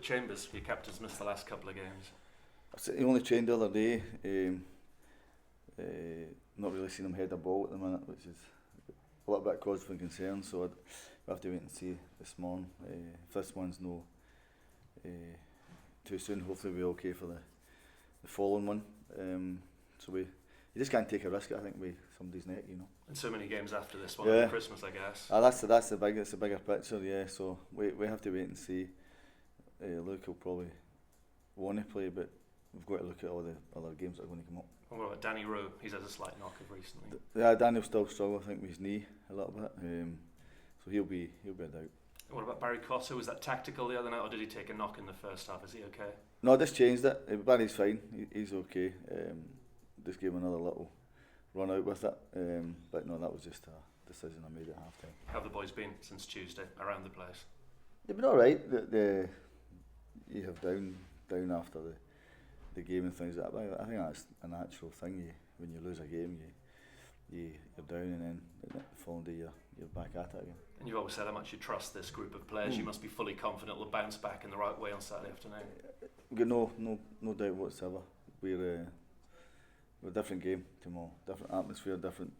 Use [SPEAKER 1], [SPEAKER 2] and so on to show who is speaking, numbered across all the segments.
[SPEAKER 1] Chambers, your captain's missed the last couple of games.
[SPEAKER 2] He only trained the other day. Not really seen him head a ball at the minute, which is a little bit cause for concern. So we'll have to wait and see this morning. If this one's no too soon, hopefully we'll be okay for the following one. So you just can't take a risk, I think, with somebody's neck, you know.
[SPEAKER 1] And so many games after this one, yeah. Christmas, I guess.
[SPEAKER 2] That's the bigger picture, yeah. So we have to wait and see. Luke will probably want to play, but we've got to look at all the other games that are going to come up.
[SPEAKER 1] And what about Danny Rowe? He's had a slight knock of recently.
[SPEAKER 2] Yeah, Daniel's still struggling, I think, with his knee a little bit. So he'll be a doubt.
[SPEAKER 1] And what about Barry Cotter? Was that tactical the other night, or did he take a knock in the first half? Is he okay?
[SPEAKER 2] No, I just changed it. Barry's fine. He's okay. Just gave him another little run out with it. But no, that was just a decision I made at half time.
[SPEAKER 1] How have the boys been since Tuesday around the place?
[SPEAKER 2] They've been alright. You have down after the game and things like that. I think that's a natural thing. When you lose a game, you're down, and then the following day you're back at it again.
[SPEAKER 1] And you've always said how much you trust this group of players. You must be fully confident they'll bounce back in the right way on Saturday afternoon.
[SPEAKER 2] We've got no doubt whatsoever. We're a different game tomorrow, different atmosphere, different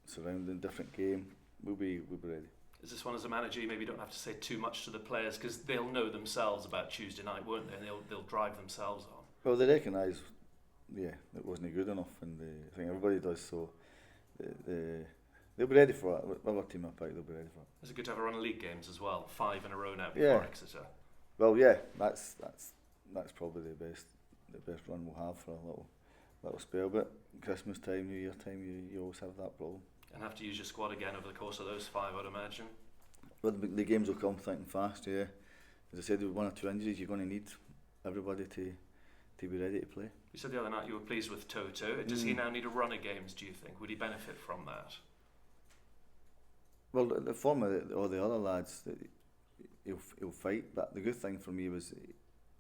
[SPEAKER 2] surrounding, different game. We'll be ready.
[SPEAKER 1] Is this one, as a manager, you maybe don't have to say too much to the players because they'll know themselves about Tuesday night, won't they? And they'll drive themselves on.
[SPEAKER 2] Well, they recognise, it wasn't good enough, and I think everybody does. So they'll be ready for it. Whatever team I pick, they'll be ready for it.
[SPEAKER 1] Is it good to have a run of league games as well? 5 in a row now before Exeter.
[SPEAKER 2] Well, yeah, that's probably the best run we'll have for a little spell. But Christmas time, New Year time, you always have that problem.
[SPEAKER 1] And have to use your squad again over the course of those 5, I'd imagine.
[SPEAKER 2] Well, the games will come thick and fast, yeah. As I said, with 1 or 2 injuries, you're going to need everybody to be ready to play.
[SPEAKER 1] You said the other night you were pleased with Toto. Does he now need a run of games, do you think? Would he benefit from that?
[SPEAKER 2] Well, the form of all the other lads, he'll fight. But the good thing for me was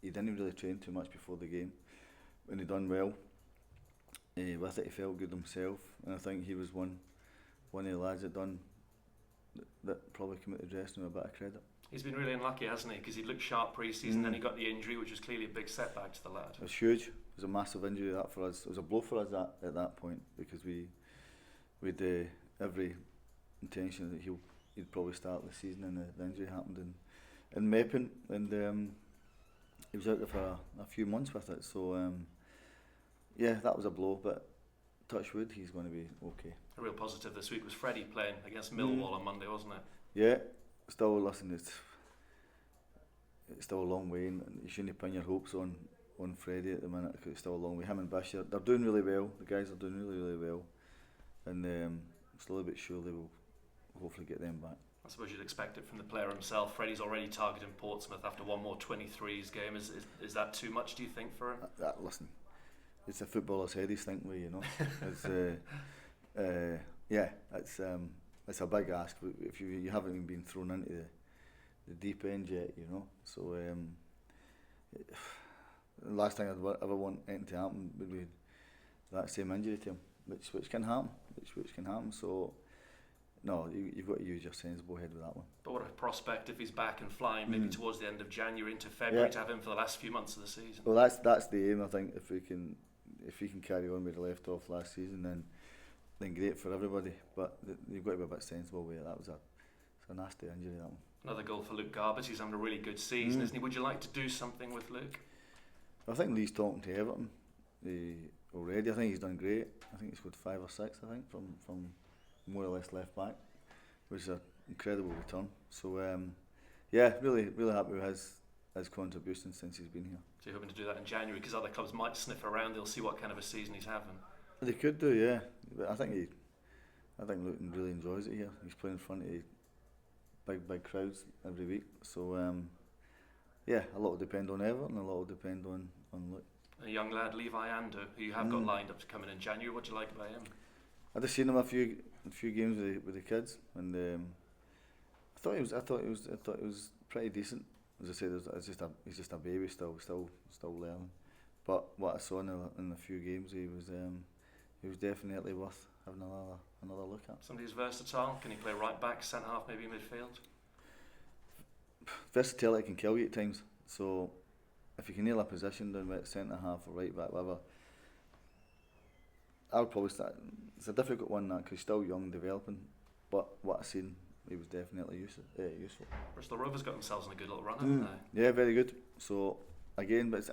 [SPEAKER 2] he didn't really train too much before the game. When he done well with it, he felt good himself. And I think he was one of the lads that probably came out the dressing room with a bit of credit.
[SPEAKER 1] He's been really unlucky, hasn't he? Because he looked sharp pre-season, then he got the injury, which was clearly a big setback to the lad.
[SPEAKER 2] It was huge. It was a massive injury that for us. It was a blow for us at that point, because we'd every intention that he'd probably start the season, and the injury happened in Meppen, and he was out there for a few months with it. So that was a blow, but touch wood, he's going to be okay.
[SPEAKER 1] A real positive this week was Freddie playing against Millwall on Monday, wasn't it?
[SPEAKER 2] Yeah, still, listen, it's still a long way, and you shouldn't pin your hopes on Freddie at the minute, because it's still a long way. Him and Bishop, they're doing really well. The guys are doing really, really well, and slowly but surely we'll hopefully get them back.
[SPEAKER 1] I suppose you'd expect it from the player himself. Freddie's already targeting Portsmouth after one more 23s game. Is that too much, do you think, for him?
[SPEAKER 2] Listen, it's a footballer's head he's thinking with, you know. It's a big ask if you haven't even been thrown into the deep end yet, you know. So the last thing I'd ever want anything to happen would be that same injury to him, which can happen, which can happen. So no, you've got to use your sensible head with that one.
[SPEAKER 1] But what a prospect if he's back and flying, maybe towards the end of January into February, to have him for the last few months of the season.
[SPEAKER 2] Well, that's the aim, I think. If we can carry on where he left off last season, then great for everybody. But you've got to be a bit sensible with it. It's a nasty injury, that one.
[SPEAKER 1] Another goal for Luke Garbett. He's having a really good season, isn't he? Would you like to do something with Luke?
[SPEAKER 2] I think Lee's talking to Everton already. I think he's done great. I think he's scored 5 or 6, I think, from more or less left back, which is an incredible return. So really, really happy with his contribution since he's been here.
[SPEAKER 1] So you're hoping to do that in January, because other clubs might sniff around, they'll see what kind of a season he's having.
[SPEAKER 2] They could do, yeah. But I think Luton really enjoys it here. He's playing in front of big crowds every week. So a lot will depend on Everton, and a lot will depend on Luke.
[SPEAKER 1] A young lad, Levi Ando, who you have got lined up to come in January. What do you like about him?
[SPEAKER 2] I just seen him a few games with the kids, and I thought he was pretty decent. As I said, he's just a baby still learning. But what I saw in a few games, he was definitely worth having another look at.
[SPEAKER 1] Somebody who's versatile. Can he play right back, centre half, maybe midfield?
[SPEAKER 2] Versatility can kill you at times. So if you can nail a position down at centre half or right back, whatever, I would probably start. It's a difficult one, that, because he's still young, developing, but what I've seen, he was definitely useful.
[SPEAKER 1] Bristol Rovers got themselves in a good little run, haven't they?
[SPEAKER 2] Yeah, very good. So again, but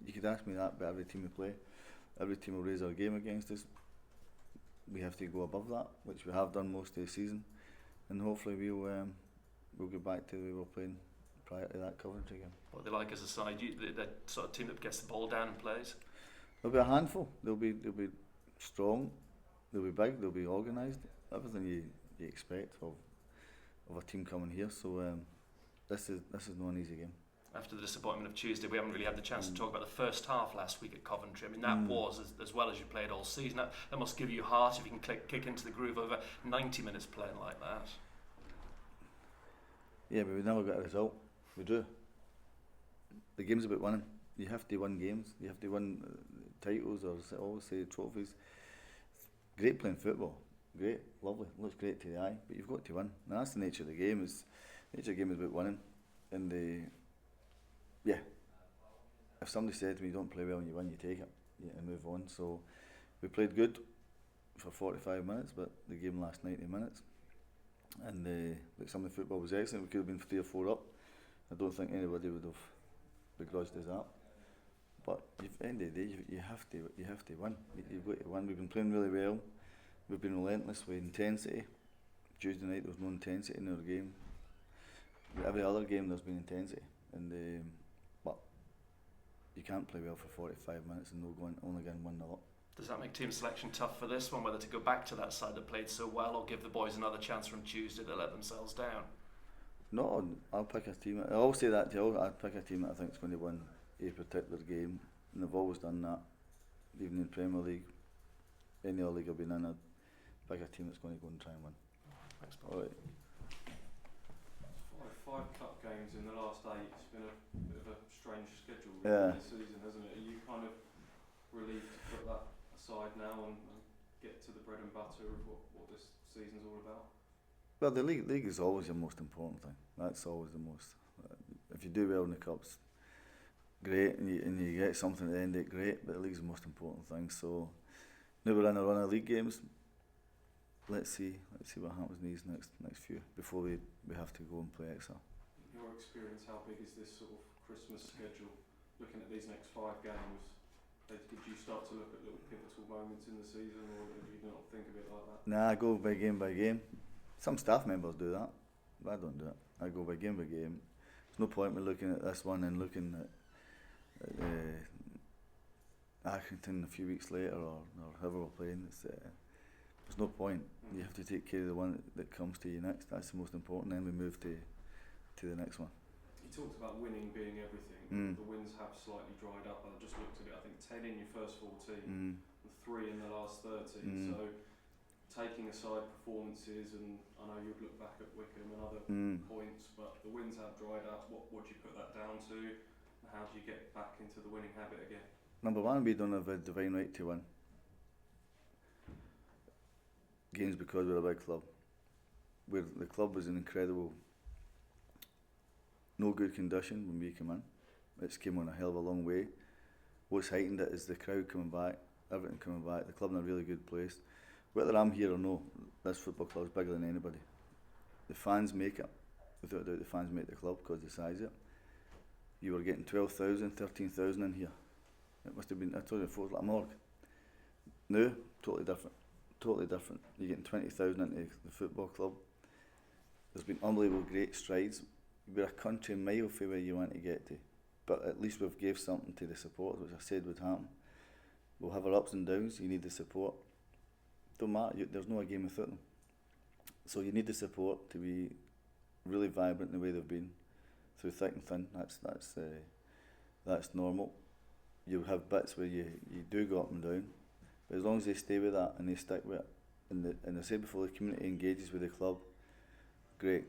[SPEAKER 2] you could ask me that about every team we play. Every team will raise our game against us. We have to go above that, which we have done most of the season, and hopefully we'll get back to the way we were playing prior to that Coventry game.
[SPEAKER 1] What they like as a side, the sort of team that gets the ball down and plays.
[SPEAKER 2] They'll be a handful. They'll be strong. They'll be big. They'll be organised. Everything you expect of a team coming here. So this is not an easy game.
[SPEAKER 1] After the disappointment of Tuesday, we haven't really had the chance to talk about the first half last week at Coventry. I mean, that was as well as you played all season. That must give you heart if you can kick into the groove over 90 minutes playing like that.
[SPEAKER 2] Yeah, but we never got a result. We drew. The game's about winning. You have to win games. You have to win titles, or I always say trophies. Great playing football. Great, lovely, looks great to the eye. But you've got to win. And that's the nature of the game. The nature of the game is about winning. And yeah, if somebody said to me, "Don't play well and you win, you take it, and move on." So we played good for 45 minutes, but the game lasted 90 minutes. And some of the football was excellent. We could have been 3 or 4 up. I don't think anybody would have begrudged us that. But at the end of the day, you have to win. You've got to win. We've been playing really well. We've been relentless with intensity. Tuesday night there was no intensity in our game. Every other game there's been intensity, but you can't play well for 45 minutes and only getting 1-0 up.
[SPEAKER 1] Does that make team selection tough for this one, whether to go back to that side that played so well or give the boys another chance from Tuesday to let themselves down?
[SPEAKER 2] No, I'll pick a team. I always say that to you. I'd pick a team that I think is going to win a particular game, and they've always done that. Even in Premier League, any other league I've been in, I'd pick a team that's going to go and try and win.
[SPEAKER 1] Thanks, Paul.
[SPEAKER 2] All right.
[SPEAKER 3] Five cup games in the last 8. It's been a bit of a strange schedule this season, hasn't it? Are you kind of relieved to put that aside now and get to the bread and butter of what this season's all about?
[SPEAKER 2] Well, the league is always your most important thing. That's always the most. If you do well in the cups, great, and you get something at the end of it, great. But the league's the most important thing. So now we're in a run of league games. Let's see what happens in these next few before we have to go and play extra.
[SPEAKER 3] In your experience, how big is this sort of Christmas schedule? Looking at these next 5 games, did you start to look at little pivotal moments in the season, or did you not think of it like that?
[SPEAKER 2] Nah, I go by game by game. Some staff members do that, but I don't do it. I go by game. There's no point in looking at this one and looking at Accrington a few weeks later or whoever we're playing. There's no point. You have to take care of the one that comes to you next. That's the most important. Then we move to the next one.
[SPEAKER 3] You talked about winning being everything. The wins have slightly dried up. I just looked at it. I think 10 in your first 14, and 3 in the last 13. So taking aside performances, and I know you'd look back at Wickham and other points, but the wins have dried up. What do you put that down to? And how do you get back into the winning habit again?
[SPEAKER 2] Number one, we don't have a divine right to win games because we're a big club. The club was in incredible, no good condition when we came in. It's came on a hell of a long way. What's heightened it is the crowd coming back, everything coming back, the club in a really good place. Whether I'm here or no, this football club is bigger than anybody. The fans make it. Without a doubt, the fans make the club because of the size of it. You were getting 12,000, 13,000 in here. It must have been, I told you before, it was like a morgue. Now, totally different. Totally different. You're getting 20,000 into the football club. There's been unbelievable great strides. We're a country mile from where you want to get to. But at least we've gave something to the supporters, which I said would happen. We'll have our ups and downs. You need the support. Don't matter. There's no game without them. So you need the support to be really vibrant in the way they've been through thick and thin. That's normal. You'll have bits where you do go up and down, but as long as they stay with that and they stick with it, and I said before, the community engages with the club, great.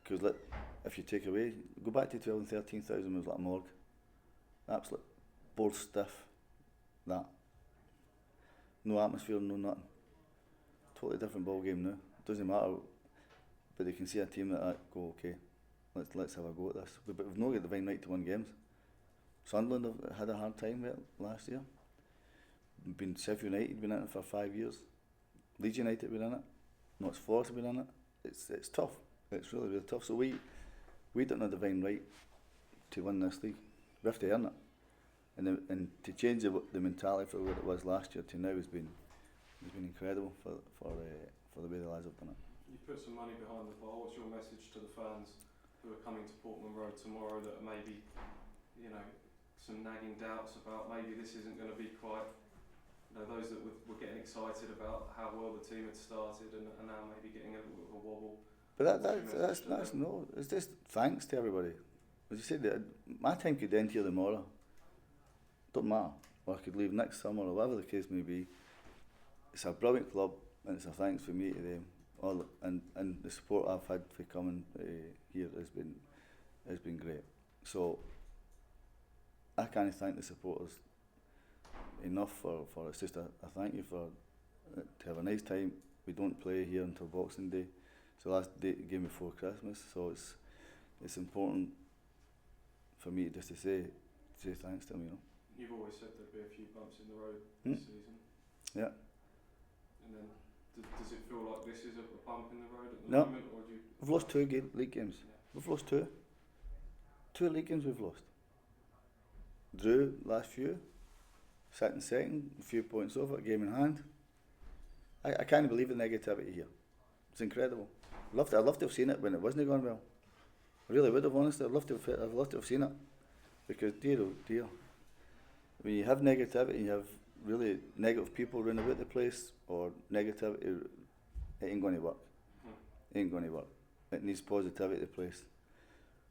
[SPEAKER 2] Because if you take away, go back to 12 and 13,000, it was like a morgue. Absolute bored stiff. That. No atmosphere, no nothing. Totally different ball game now. Doesn't matter, but they can see a team like that go, okay, let's have a go at this. But we've not got the divine right to win games. Sunderland have had a hard time with it last year. Sheffield United been in it for 5 years. Leeds United been in it. Notts Forest have been in it. It's tough. It's really, really tough. So we don't have the divine right to win this league. We have to earn it. And to change the mentality from what it was last year to now has been incredible for the way the lads have done it.
[SPEAKER 3] You put some money behind the bar. What's your message to the fans who are coming to Portman Road tomorrow that are maybe, some nagging doubts about maybe this isn't going to be quite, those that were getting excited about how well the team had started and now maybe getting a little bit of a wobble?
[SPEAKER 2] But that's no. It's just thanks to everybody. As you said, my time could end here tomorrow. Don't matter. Or I could leave next summer or whatever the case may be. It's a brilliant club, and it's a thanks for me to them. And the support I've had for coming here has been great. So I can't thank the supporters enough for it's just a thank you for to have a nice time. We don't play here until Boxing Day. It's the last game before Christmas, so it's important for me just to say thanks to them.
[SPEAKER 3] You've always said there'd be a few bumps in the road this season.
[SPEAKER 2] Yeah.
[SPEAKER 3] And then does it feel like this is a bump in the road at the
[SPEAKER 2] No.
[SPEAKER 3] moment, or do you?
[SPEAKER 2] We've lost two league games. Yeah. We've lost two. Two league games we've lost. Drew last few. Sat in second, a few points over, game in hand. I can't believe the negativity here. It's incredible. I'd love to have seen it when it wasn't going well. I really would have, honestly. I'd love to have seen it. Because dear oh dear, when you have negativity, you have really negative people around about the place, or negativity, it ain't going to work. It ain't going to work. It needs positivity to the place.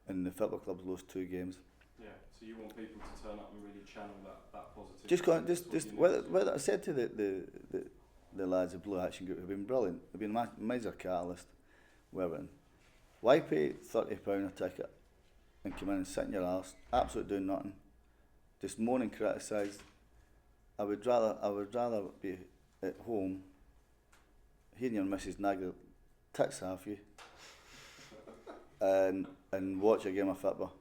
[SPEAKER 2] And the football club's lost two games.
[SPEAKER 3] Yeah, so you want people to turn up and really channel that positivity.
[SPEAKER 2] Just whether I said to the lads, the Blue Action Group, have been brilliant. They've been a major catalyst. Why pay £30 a ticket and come in and sit in your arse, absolutely doing nothing, just moan and criticise? I would rather be at home, hearing your missus nag the tits off you, and watch a game of football.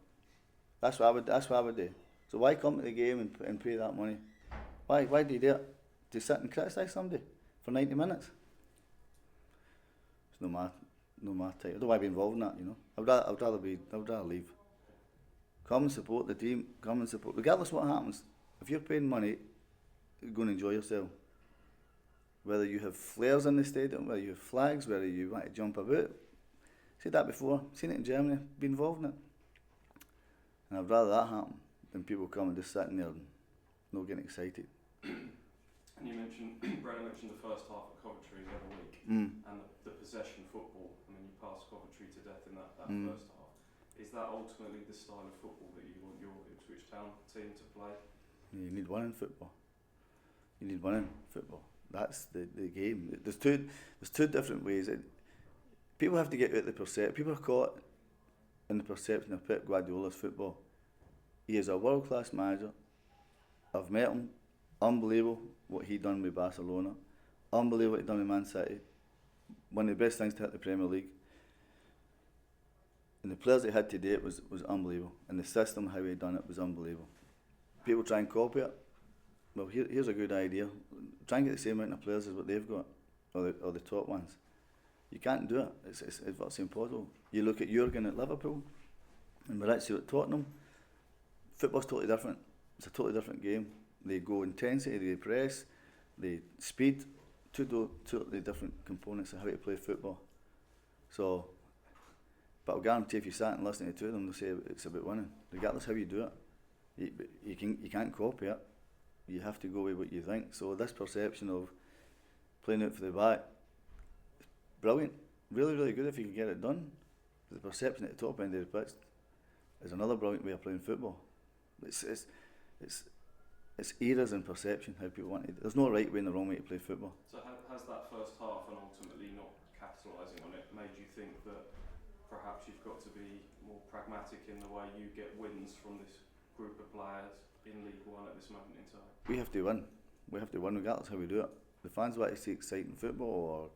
[SPEAKER 2] That's what I would do. So why come to the game and pay that money? Why do you do it? To sit and criticise somebody for 90 minutes? It's no my type. I don't want to be involved in that, I'd rather leave. Come and support the team. Come and support, regardless of what happens. If you're paying money, go and enjoy yourself. Whether you have flares in the stadium, whether you have flags, whether you want to jump about. Said that before. Seen it in Germany. Been involved in it. And I'd rather that happen than people come and just sitting there and not getting excited.
[SPEAKER 3] And you mentioned, Brennan mentioned the first half at Coventry the other week, and the possession football. I mean, you passed Coventry to death in that first half. Is that ultimately the style of football that you want your Ipswich Town team to play? You
[SPEAKER 2] need one in football. That's the game. There's two different ways. People have to get out the perception. People are caught in the perception of Pep Guardiola's football. He is a world-class manager. I've met him. Unbelievable what he done with Barcelona. Unbelievable what he done with Man City. One of the best things to hit the Premier League. And the players they had today was unbelievable. And the system, how he done it, was unbelievable. People try and copy it. Well, here's a good idea. Try and get the same amount of players as what they've got, or the top ones. You can't do it. It's impossible. You look at Jurgen at Liverpool, and Maurizio at Tottenham. Football's totally different. It's a totally different game. They go intensity, they press, they speed. Totally different components of how to play football. So, but I'll guarantee if you sat and listened to two of them, they'll say it's about winning, regardless how you do it. You can't copy it. You have to go with what you think. So this perception of playing out for the back, brilliant, really, really good if you can get it done. The perception at the top end of the pitch is another brilliant way of playing football. It's eras and perception how people want it. There's no right way and the wrong way to play football.
[SPEAKER 3] So has that first half and ultimately not capitalising on it made you think that perhaps you've got to be more pragmatic in the way you get wins from this group of players in League One at this moment in time?
[SPEAKER 2] We have to win. We have to win regardless how we do it. The fans want to see exciting football, or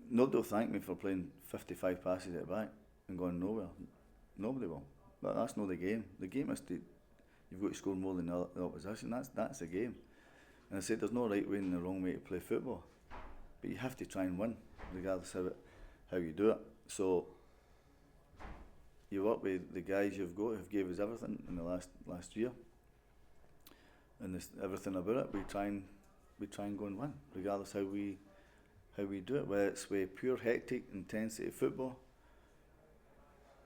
[SPEAKER 2] nobody will thank me for playing 55 passes at the back and going nowhere. Nobody will. But that's not the game. The game is you've got to score more than the opposition. That's the game. And I said there's no right way and the wrong way to play football, but you have to try and win, regardless how you do it. So you work with the guys you've got who've gave us everything in the last year, and everything about it. We try and go and win, regardless how we do it. Whether it's with pure hectic intensity football,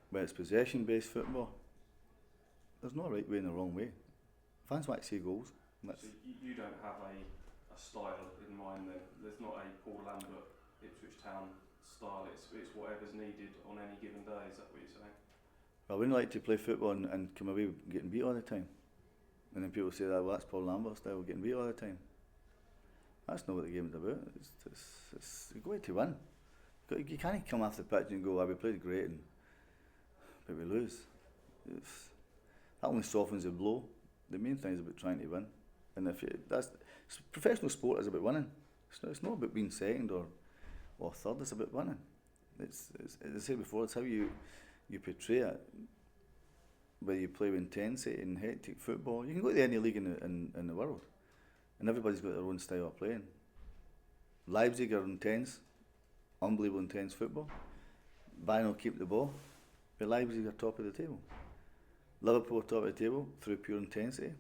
[SPEAKER 2] whether it's possession based football, there's no right way and the wrong way. Fans want to see goals.
[SPEAKER 3] So you don't have a style in mind then? There's not a Paul Lambert, Ipswich Town style, it's whatever's needed on any given day, is that what you're saying?
[SPEAKER 2] I wouldn't like to play football and come away getting beat all the time. And then people say that, well, that's Paul Lambert style, getting beat all the time. That's not what the game's about. It's you go out to win. You can't come off the pitch and go, we played great, but we lose. That only softens the blow. The main thing is about trying to win. And professional sport is about winning. It's not about being second or third. It's about winning. It's as I said before. It's how you portray it. Whether you play with intensity and hectic football, you can go to any league in the world, and everybody's got their own style of playing. Leipzig are intense, unbelievable intense football. Bayern will keep the ball, but Leipzig are top of the table. Liverpool are top of the table through pure intensity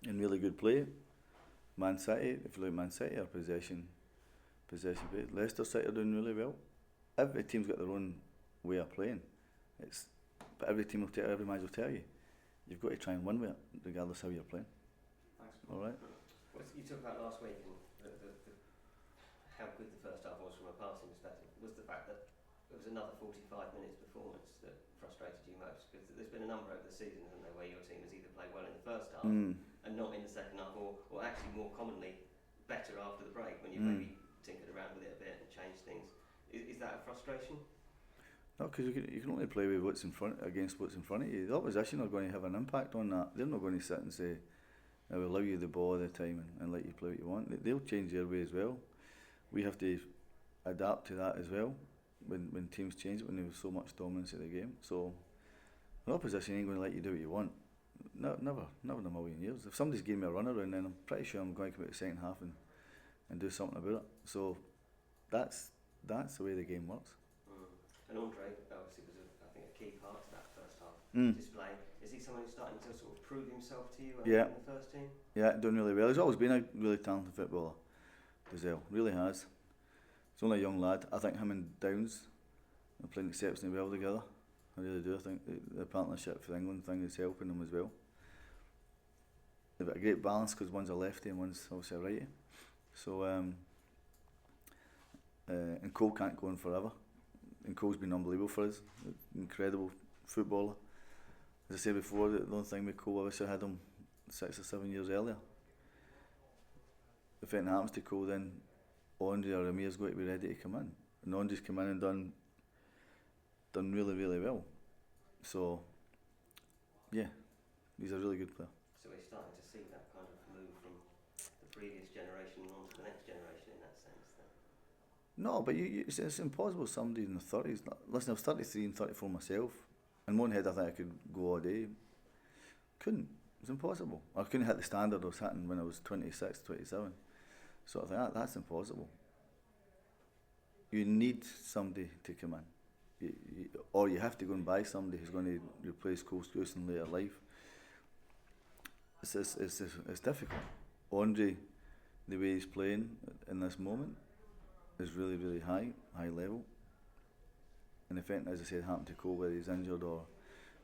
[SPEAKER 2] and really good play. Man City, if you look at Man City, are possession based. Leicester City are doing really well. Every team's got their own way of playing. But every manager will tell you, you've got to try and win with it, regardless how you're playing.
[SPEAKER 3] Thanks.
[SPEAKER 2] All right.
[SPEAKER 4] Well, you talked about last week and how good the first half was from a passing perspective. Was the fact that it was another 45 minutes performance that frustrated you most? Because there's been a number over the season, hasn't there, where your team has either played well in the first half and not in the second half, or actually more commonly better after the break when you maybe tinkered around with it a bit and changed things. Is that a frustration?
[SPEAKER 2] No, because you can only play with what's in front against what's in front of you. The opposition are going to have an impact on that. They're not going to sit and say, "I will allow you the ball all the time and let you play what you want." They'll change their way as well. We have to adapt to that as well. When teams change, when there was so much dominance of the game, so the opposition ain't going to let you do what you want. No, never in a million years. If somebody's giving me a run around, then I'm pretty sure I'm going to come out the second half and do something about it. So that's the way the game works.
[SPEAKER 4] And Andre obviously was, I think, a key part of that first half display. Is he someone who's starting to sort of prove himself to you in the first team? Yeah,
[SPEAKER 2] doing really well. He's always been a really talented footballer, Gazelle. Really has. He's only a young lad. I think him and Downs are playing exceptionally well together. I really do. I think the partnership for the England thing is helping them as well. They've got a great balance because one's a lefty and one's obviously a righty. So, and Cole can't go on forever. And Cole's been unbelievable for us. Incredible footballer. As I said before, the only thing with Cole, I wish I had him 6 or 7 years earlier. If anything happens to Cole, then Andre or Amir's got to be ready to come in. And Andre's come in and done really, really well. So, yeah, he's a really good player.
[SPEAKER 4] So we're starting to see that kind of move from the previous generation on to the next generation in that sense then?
[SPEAKER 2] No, but it's impossible somebody in the 30s. Listen, I was 33 and 34 myself. In one head I think I could go all day. Couldn't. It was impossible. I couldn't hit the standard I was hitting when I was 26, 27. So I think that's impossible. You need somebody to come in. Or you have to go and buy somebody who's going to replace Cole Skuse in later life. It's difficult. Andre, the way he's playing in this moment, is really, really high level. And if anything, as I said, happened to Cole, whether he's injured or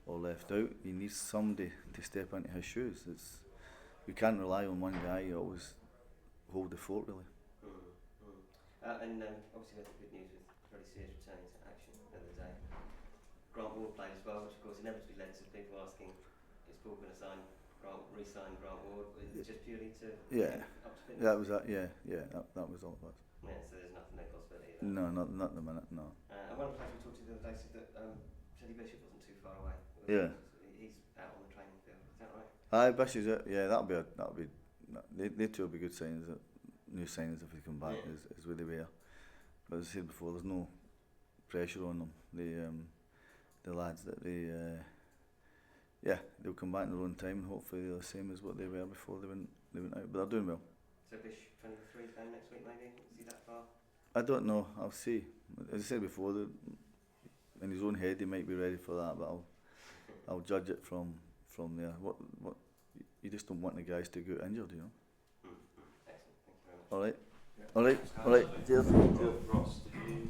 [SPEAKER 2] left out, you need somebody to step into his shoes. You can't rely on one guy. You always hold the fort, really.
[SPEAKER 4] And obviously we had the good news with Freddie Sears returning to action the other day. Grant Ward played as well, which of course inevitably led to people asking, is Paul going to re-sign Grant Ward? Was it just purely to up to fitness?
[SPEAKER 2] That was that. Yeah, that was all it was.
[SPEAKER 4] Yeah, so there's nothing, no possibility.
[SPEAKER 2] No, not at the minute. No.
[SPEAKER 4] And one of the players we talked to the other day said that Teddy Bishop wasn't too far away.
[SPEAKER 2] Yeah.
[SPEAKER 4] He's out on the training field. Is that right?
[SPEAKER 2] Aye, Bishop's it. Yeah, that'll be. They two will be good signings. New signings if they come back is where they were. But as I said before, there's no pressure on them. the lads that they'll come back in their own time, and hopefully they're the same as what they were before they went out. But they're doing well.
[SPEAKER 4] So Bish 23 then next week maybe? Is he that far?
[SPEAKER 2] I don't know. I'll see. As I said before, in his own head he might be ready for that, but I'll judge it from there. What you just don't want the guys to get injured, you know.
[SPEAKER 4] Excellent. Thank you very much.
[SPEAKER 2] All right.
[SPEAKER 3] Yeah.
[SPEAKER 2] All right. All right. Cheers.
[SPEAKER 3] Ross, did you